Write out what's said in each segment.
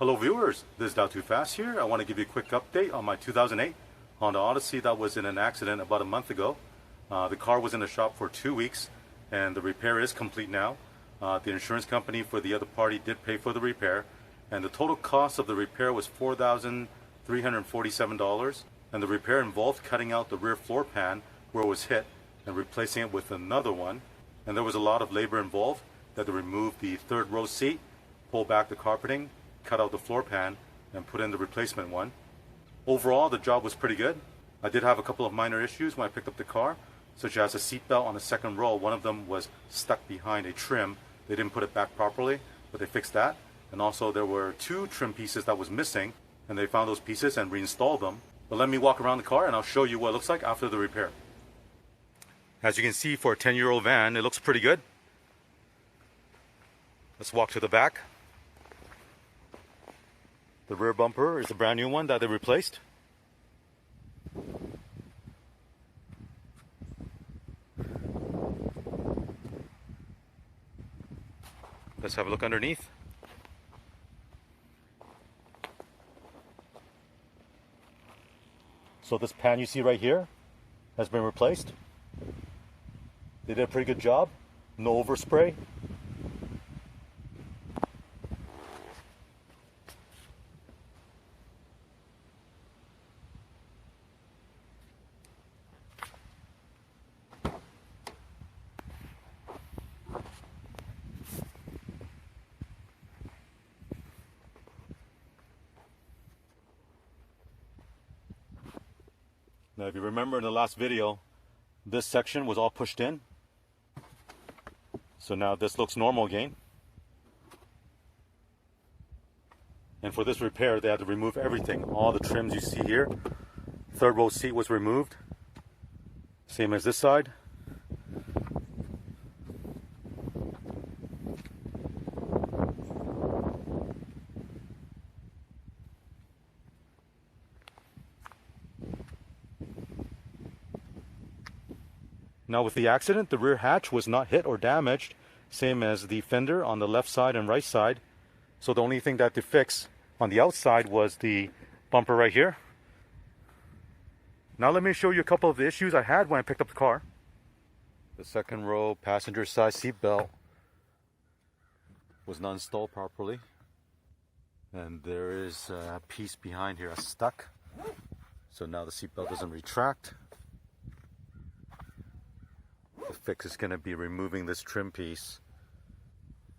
Hello viewers, this is Dow Too Fast here. I want to give you a quick update on my 2008 Honda Odyssey that was in an accident about a month ago. The car was in the shop for 2 weeks and the repair is complete now. The insurance company for the other party did pay for the repair, and the total cost of the repair was $4,347, and the repair involved cutting out the rear floor pan where it was hit and replacing it with another one. And there was a lot of labor involved. That to remove the third row seat, pull back the carpeting, cut out the floor pan, and put in the replacement one. Overall, the job was pretty good. I did have a couple of minor issues when I picked up the car, such as a seat belt on the second row. One of them was stuck behind a trim. They didn't put it back properly, but they fixed that. And also there were 2 trim pieces that was missing, and they found those pieces and reinstalled them. But let me walk around the car and I'll show you what it looks like after the repair. As you can see, for a 10-year-old van, it looks pretty good. Let's walk to the back. The rear bumper is a brand new one that they replaced. Let's have a look underneath. So this pan you see right here has been replaced. They did a pretty good job. No overspray. Now, if you remember in the last video, this section was all pushed in. So now this looks normal again. And for this repair, they had to remove everything. All the trims you see here. Third row seat was removed. Same as this side. Now with the accident, the rear hatch was not hit or damaged, same as the fender on the left side and right side. So the only thing that to fix on the outside was the bumper right here. Now let me show you a couple of the issues I had when I picked up the car. The second row passenger side seat belt was not installed properly. And there is a piece behind here that's stuck. So now the seat belt doesn't retract. The fix is going to be removing this trim piece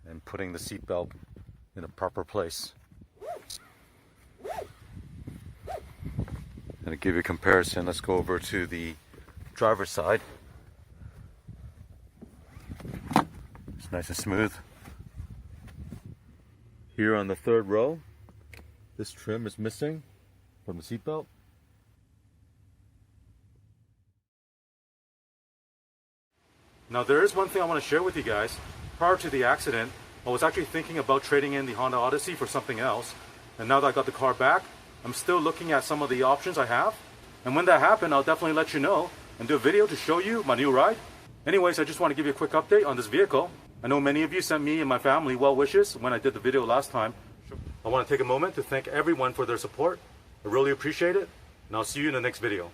and putting the seat belt in a proper place. And to give you a comparison, let's go over to the driver's side. It's nice and smooth. Here on the third row, this trim is missing from the seat belt. Now there is one thing I want to share with you guys. Prior to the accident, I was actually thinking about trading in the Honda Odyssey for something else. And now that I got the car back, I'm still looking at some of the options I have. And when that happens, I'll definitely let you know and do a video to show you my new ride. Anyways, I just want to give you a quick update on this vehicle. I know many of you sent me and my family well wishes when I did the video last time. I want to take a moment to thank everyone for their support. I really appreciate it. And I'll see you in the next video.